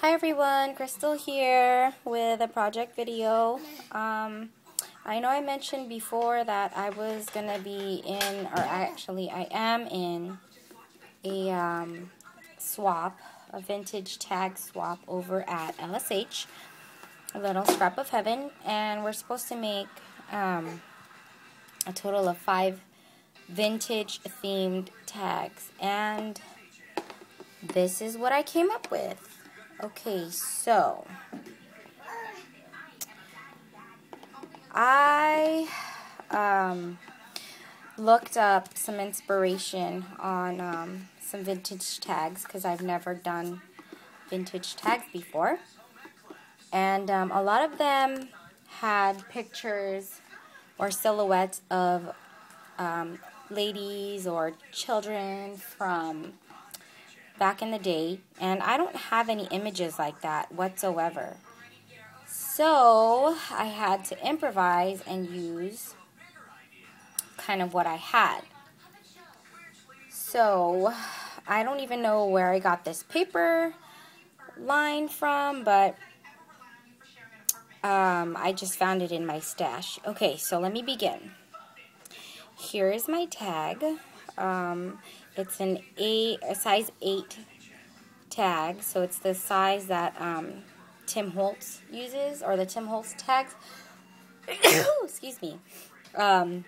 Hi everyone, Crystal here with a project video. I know I mentioned before that I was going to be in, or actually I am in, a swap, a vintage tag swap over at LSH, a little scrap of heaven, and we're supposed to make a total of 5 vintage themed tags, and this is what I came up with. Okay, so I looked up some inspiration on some vintage tags because I've never done vintage tags before, and a lot of them had pictures or silhouettes of ladies or children from back in the day, and I don't have any images like that whatsoever. So I had to improvise and use kind of what I had. So I don't even know where I got this paper line from, but I just found it in my stash. Okay, so let me begin. Here is my tag. It's a size 8 tag, so it's the size that Tim Holtz uses, or the Tim Holtz tags. Excuse me. And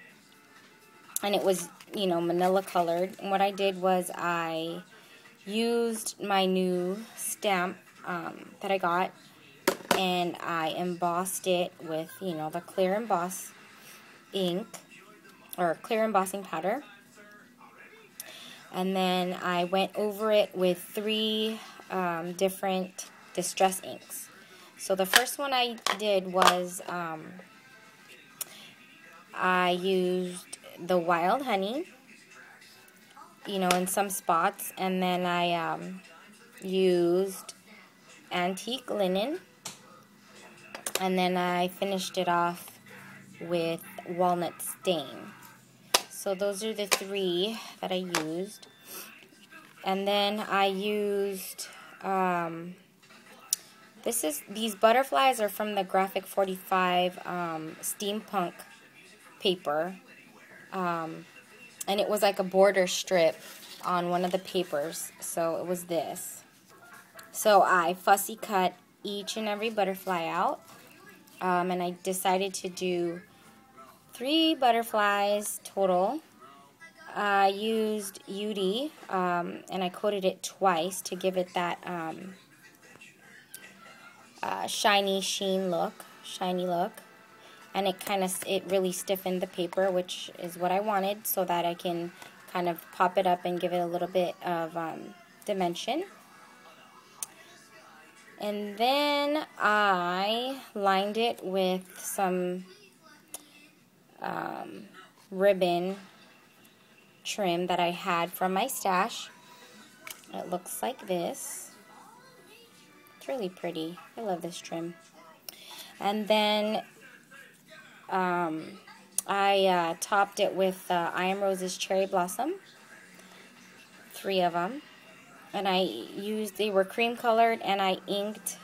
it was, manila colored. And what I did was I used my new stamp that I got, and I embossed it with, the clear emboss ink, or clear embossing powder. And then I went over it with 3 different distress inks. So the first one I did was I used the wild honey, in some spots, and then I used antique linen, and then I finished it off with walnut stain. So those are the 3 that I used. And then I used, these butterflies are from the Graphic 45 steampunk paper. And it was like a border strip on one of the papers. So it was this. So I fussy cut each and every butterfly out. And I decided to do 3 butterflies total. I used UD, and I coated it twice to give it that shiny look, and it really stiffened the paper, which is what I wanted, so that I can kind of pop it up and give it a little bit of dimension. And then I lined it with some ribbon trim that I had from my stash. It looks like this. It's really pretty. I love this trim. And then I topped it with I Am Rose's Cherry Blossom, 3 of them. And they were cream colored, and I inked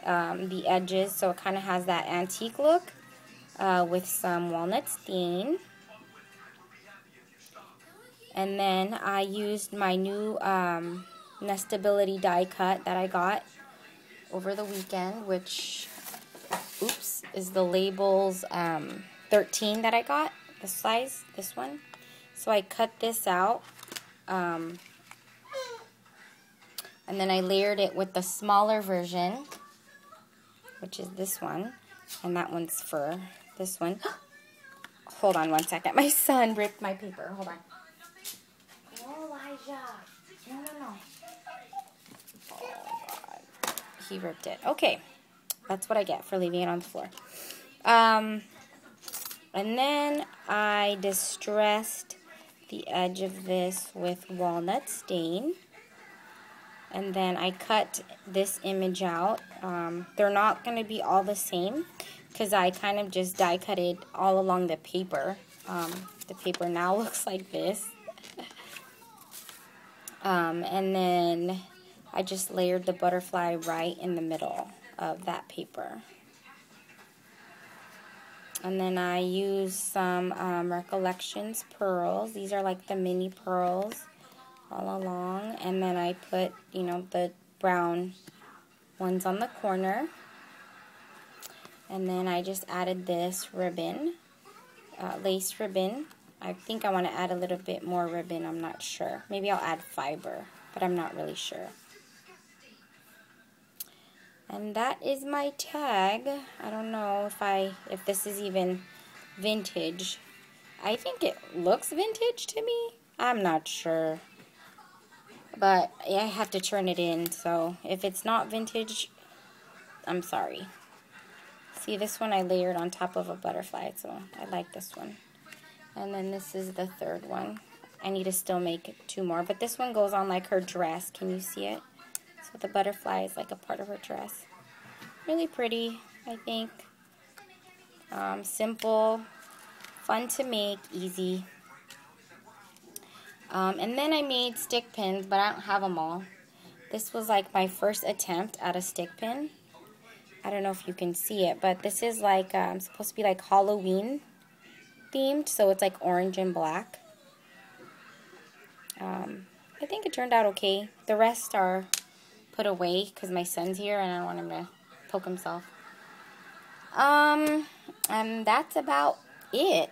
the edges, so it kind of has that antique look with some walnut stain. And then I used my new Nestability die cut that I got over the weekend, which, is the Labels 13 that I got, the size, this one. So I cut this out, and then I layered it with the smaller version, which is this one, and that one's for this one. Hold on one second, my son ripped my paper, hold on. No. Oh, God. He ripped it. Okay. That's what I get for leaving it on the floor. And then I distressed the edge of this with walnut stain. And then I cut this image out. They're not going to be all the same, because I kind of just die cut it all along the paper. The paper now looks like this. And then I just layered the butterfly right in the middle of that paper. And then I use some Recollections pearls. These are like the mini pearls all along. And then I put, you know, the brown ones on the corner. And then I just added this ribbon, lace ribbon. I think I want to add a little bit more ribbon. I'm not sure. Maybe I'll add fiber, but I'm not really sure. And that is my tag. I don't know if this is even vintage. I think it looks vintage to me. I'm not sure. But I have to turn it in, so if it's not vintage, I'm sorry. See, this one I layered on top of a butterfly, so I like this one. And then this is the third one. I need to still make 2 more, but this one goes on like her dress. Can you see it? So the butterfly is like a part of her dress. Really pretty, I think. Simple, fun to make, easy. And then I made stick pins, but I don't have them all. This was like my first attempt at a stick pin. I don't know if you can see it, but this is like supposed to be like Halloween themed, so it's like orange and black. I think it turned out okay. The rest are put away because my son's here and I don't want him to poke himself. And that's about it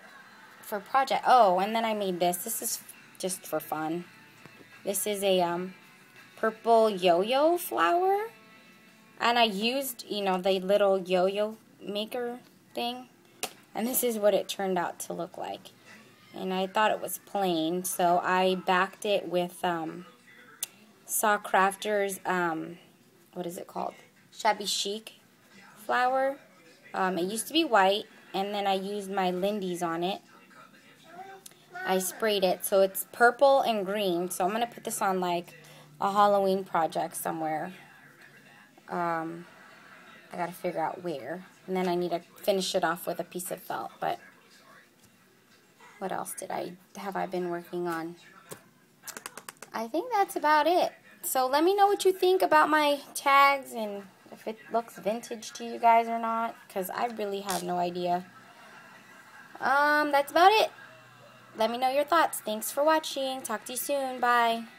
for project. Oh, and then I made this. This is just for fun. This is a purple yo-yo flower. And I used, you know, the little yo-yo maker thing. And this is what it turned out to look like. And I thought it was plain, so I backed it with Saw Crafter's, what is it called? Shabby Chic flower. It used to be white, and then I used my Lindy's on it. I sprayed it, so it's purple and green. So I'm going to put this on like a Halloween project somewhere. I got to figure out where. And then I need to finish it off with a piece of felt, but what else have I been working on? I think that's about it. So let me know what you think about my tags and if it looks vintage to you guys or not, because I really have no idea. That's about it. Let me know your thoughts. Thanks for watching. Talk to you soon. Bye.